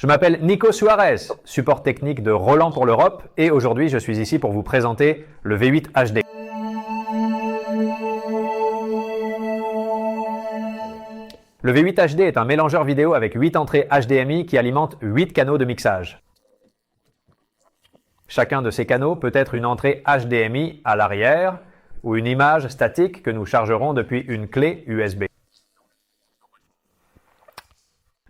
Je m'appelle Nico Suarez, support technique de Roland pour l'Europe, et aujourd'hui je suis ici pour vous présenter le V8 HD. Le V8 HD est un mélangeur vidéo avec 8 entrées HDMI qui alimentent 8 canaux de mixage. Chacun de ces canaux peut être une entrée HDMI à l'arrière ou une image statique que nous chargerons depuis une clé USB.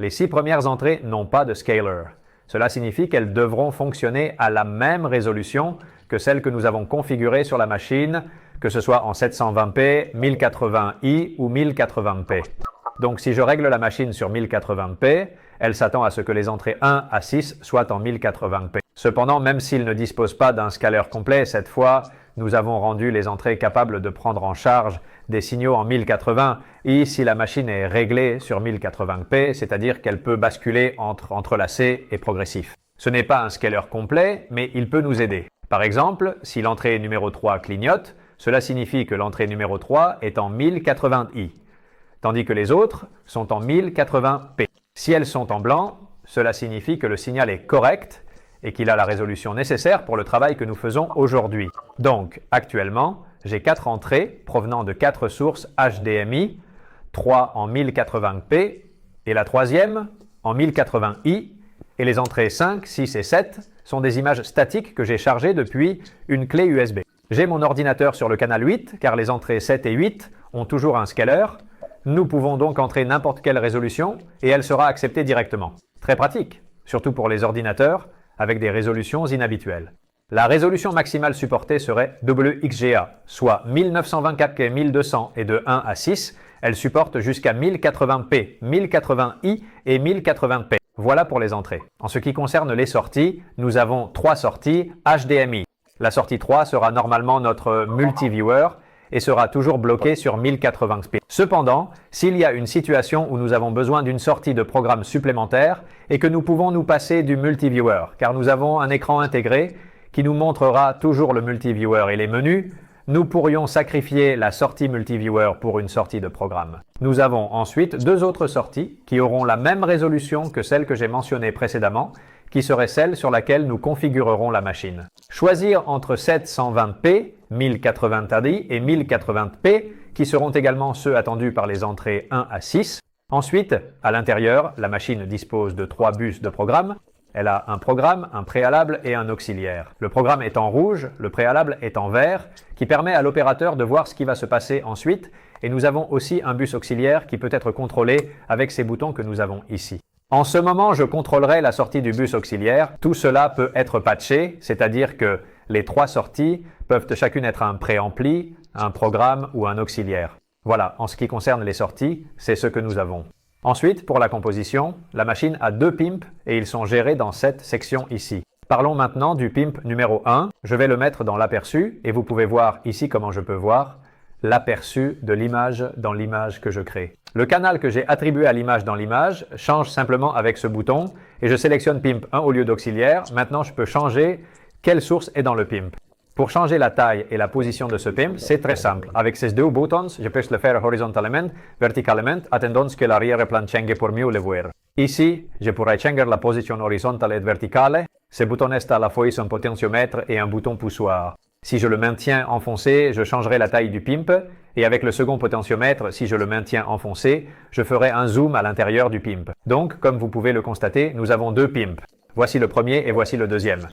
Les 6 premières entrées n'ont pas de scaler. Cela signifie qu'elles devront fonctionner à la même résolution que celle que nous avons configurée sur la machine, que ce soit en 720p, 1080i ou 1080p. Donc si je règle la machine sur 1080p, elle s'attend à ce que les entrées 1 à 6 soient en 1080p. Cependant, même s'il ne dispose pas d'un scaler complet, cette fois, nous avons rendu les entrées capables de prendre en charge des signaux en 1080 et si la machine est réglée sur 1080p, c'est-à-dire qu'elle peut basculer entre entrelacé et progressif. Ce n'est pas un scaler complet, mais il peut nous aider. Par exemple, si l'entrée numéro 3 clignote, cela signifie que l'entrée numéro 3 est en 1080i, tandis que les autres sont en 1080p. Si elles sont en blanc, cela signifie que le signal est correct et qu'il a la résolution nécessaire pour le travail que nous faisons aujourd'hui. Donc, actuellement, j'ai 4 entrées provenant de 4 sources HDMI, 3 en 1080p et la troisième en 1080i, et les entrées 5, 6 et 7 sont des images statiques que j'ai chargées depuis une clé USB. J'ai mon ordinateur sur le canal 8, car les entrées 7 et 8 ont toujours un scaler. Nous pouvons donc entrer n'importe quelle résolution et elle sera acceptée directement. Très pratique, surtout pour les ordinateurs avec des résolutions inhabituelles. La résolution maximale supportée serait WXGA, soit 1924 x 1200 et de 1 à 6. Elle supporte jusqu'à 1080p, 1080i et 1080p. Voilà pour les entrées. En ce qui concerne les sorties, nous avons 3 sorties HDMI. La sortie 3 sera normalement notre multiviewer et sera toujours bloquée sur 1080p. Cependant, s'il y a une situation où nous avons besoin d'une sortie de programme supplémentaire et que nous pouvons nous passer du multiviewer, car nous avons un écran intégré qui nous montrera toujours le multiviewer et les menus, nous pourrions sacrifier la sortie multiviewer pour une sortie de programme. Nous avons ensuite 2 autres sorties qui auront la même résolution que celle que j'ai mentionnée précédemment, qui serait celle sur laquelle nous configurerons la machine. Choisir entre 720p, 1080i et 1080p, qui seront également ceux attendus par les entrées 1 à 6. Ensuite, à l'intérieur, la machine dispose de 3 bus de programme. Elle a un programme, un préalable et un auxiliaire. Le programme est en rouge, le préalable est en vert, qui permet à l'opérateur de voir ce qui va se passer ensuite. Et nous avons aussi un bus auxiliaire qui peut être contrôlé avec ces boutons que nous avons ici. En ce moment, je contrôlerai la sortie du bus auxiliaire. Tout cela peut être patché, c'est-à-dire que les 3 sorties peuvent chacune être un préampli, un programme ou un auxiliaire. Voilà, en ce qui concerne les sorties, c'est ce que nous avons. Ensuite, pour la composition, la machine a 2 pimps et ils sont gérés dans cette section ici. Parlons maintenant du pimp numéro 1. Je vais le mettre dans l'aperçu et vous pouvez voir ici comment je peux voir l'aperçu de l'image dans l'image que je crée. Le canal que j'ai attribué à l'image dans l'image change simplement avec ce bouton et je sélectionne pimp 1 au lieu d'auxiliaire. Maintenant, je peux changer quelle source est dans le pimp. Pour changer la taille et la position de ce pimp, c'est très simple. Avec ces 2 boutons, je peux le faire horizontalement, verticalement, attendant que l'arrière-plan change pour mieux le voir. Ici, je pourrais changer la position horizontale et verticale. Ce bouton est à la fois un potentiomètre et un bouton poussoir. Si je le maintiens enfoncé, je changerai la taille du pimp et avec le second potentiomètre, si je le maintiens enfoncé, je ferai un zoom à l'intérieur du pimp. Donc, comme vous pouvez le constater, nous avons 2 pimps. Voici le premier et voici le deuxième.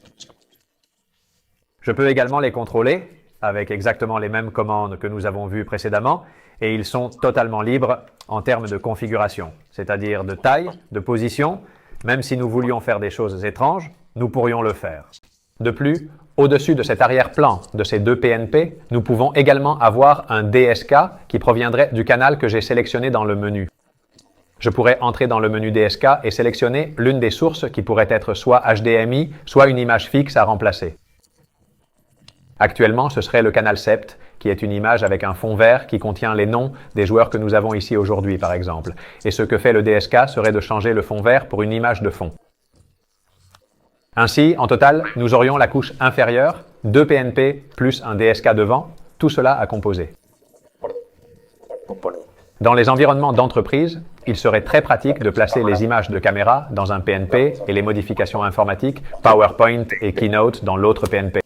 Je peux également les contrôler avec exactement les mêmes commandes que nous avons vues précédemment et ils sont totalement libres en termes de configuration, c'est-à-dire de taille, de position. Même si nous voulions faire des choses étranges, nous pourrions le faire. De plus, au-dessus de cet arrière-plan de ces 2 PNP, nous pouvons également avoir un DSK qui proviendrait du canal que j'ai sélectionné dans le menu. Je pourrais entrer dans le menu DSK et sélectionner l'une des sources qui pourrait être soit HDMI, soit une image fixe à remplacer. Actuellement, ce serait le canal sept, qui est une image avec un fond vert qui contient les noms des joueurs que nous avons ici aujourd'hui, par exemple. Et ce que fait le DSK serait de changer le fond vert pour une image de fond. Ainsi, en total, nous aurions la couche inférieure, 2 PNP plus un DSK devant, tout cela à composer. Dans les environnements d'entreprise, il serait très pratique de placer les images de caméra dans un PNP et les modifications informatiques, PowerPoint et Keynote dans l'autre PNP.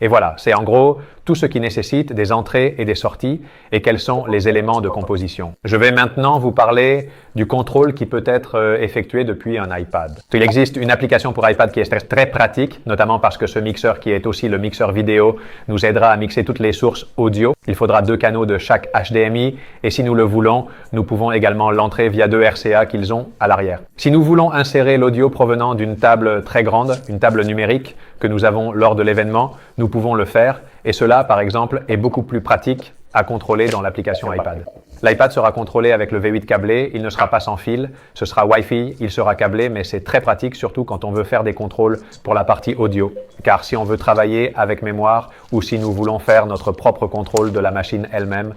Et voilà, c'est en gros tout ce qui nécessite des entrées et des sorties et quels sont les éléments de composition. Je vais maintenant vous parler du contrôle qui peut être effectué depuis un iPad. Il existe une application pour iPad qui est très pratique, notamment parce que ce mixeur qui est aussi le mixeur vidéo nous aidera à mixer toutes les sources audio. Il faudra 2 canaux de chaque HDMI et si nous le voulons, nous pouvons également l'entrer via 2 RCA qu'ils ont à l'arrière. Si nous voulons insérer l'audio provenant d'une table très grande, une table numérique que nous avons lors de l'événement, nous pouvons le faire et cela, par exemple, est beaucoup plus pratique à contrôler dans l'application iPad. L'iPad sera contrôlé avec le V8 câblé, il ne sera pas sans fil, ce sera Wi-Fi, il sera câblé, mais c'est très pratique, surtout quand on veut faire des contrôles pour la partie audio. Car si on veut travailler avec mémoire ou si nous voulons faire notre propre contrôle de la machine elle-même.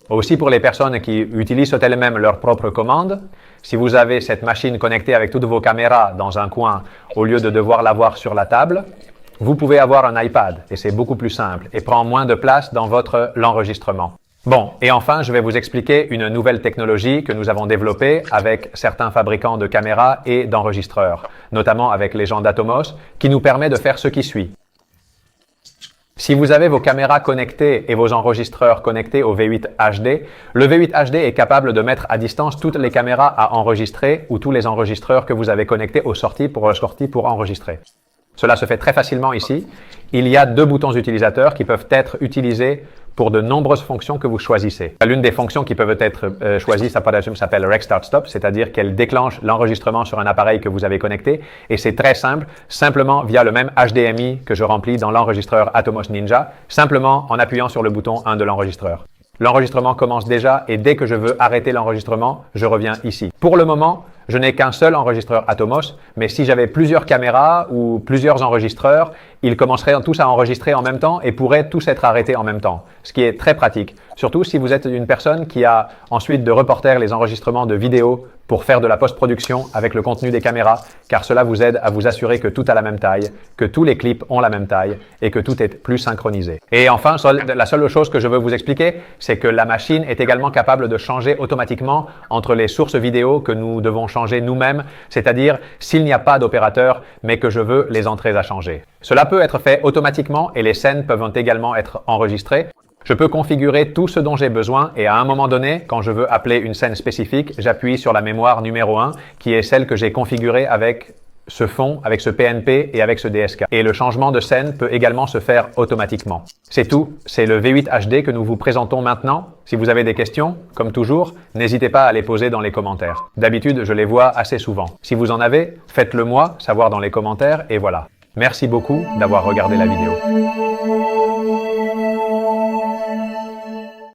Aussi pour les personnes qui utilisent elles-mêmes leurs propres commandes, si vous avez cette machine connectée avec toutes vos caméras dans un coin, au lieu de devoir l'avoir sur la table, vous pouvez avoir un iPad et c'est beaucoup plus simple et prend moins de place dans votre l'enregistrement. Bon, et enfin, je vais vous expliquer une nouvelle technologie que nous avons développée avec certains fabricants de caméras et d'enregistreurs, notamment avec les gens d'Atomos, qui nous permet de faire ce qui suit. Si vous avez vos caméras connectées et vos enregistreurs connectés au V8 HD, le V8 HD est capable de mettre à distance toutes les caméras à enregistrer ou tous les enregistreurs que vous avez connectés aux sorties pour enregistrer. Cela se fait très facilement ici. Il y a 2 boutons utilisateurs qui peuvent être utilisés pour de nombreuses fonctions que vous choisissez. L'une des fonctions qui peuvent être choisies s'appelle Rec Start Stop, c'est-à-dire qu'elle déclenche l'enregistrement sur un appareil que vous avez connecté et c'est très simple, simplement via le même HDMI que je remplis dans l'enregistreur Atomos Ninja, simplement en appuyant sur le bouton 1 de l'enregistreur. L'enregistrement commence déjà et dès que je veux arrêter l'enregistrement, je reviens ici. Pour le moment, je n'ai qu'un seul enregistreur Atomos, mais si j'avais plusieurs caméras ou plusieurs enregistreurs, ils commenceraient tous à enregistrer en même temps et pourraient tous être arrêtés en même temps, ce qui est très pratique. Surtout si vous êtes une personne qui a ensuite de reporter les enregistrements de vidéos pour faire de la post-production avec le contenu des caméras, car cela vous aide à vous assurer que tout a la même taille, que tous les clips ont la même taille et que tout est plus synchronisé. Et enfin, la seule chose que je veux vous expliquer, c'est que la machine est également capable de changer automatiquement entre les sources vidéo que nous devons changer nous-mêmes, c'est-à-dire s'il n'y a pas d'opérateur, mais que je veux les entrées à changer. Cela peut être fait automatiquement et les scènes peuvent également être enregistrées. Je peux configurer tout ce dont j'ai besoin et à un moment donné, quand je veux appeler une scène spécifique, j'appuie sur la mémoire numéro 1 qui est celle que j'ai configurée avec ce fond, avec ce PNP et avec ce DSK. Et le changement de scène peut également se faire automatiquement. C'est tout, c'est le V8 HD que nous vous présentons maintenant. Si vous avez des questions, comme toujours, n'hésitez pas à les poser dans les commentaires. D'habitude, je les vois assez souvent. Si vous en avez, faites-le moi, savoir dans les commentaires et voilà. Merci beaucoup d'avoir regardé la vidéo.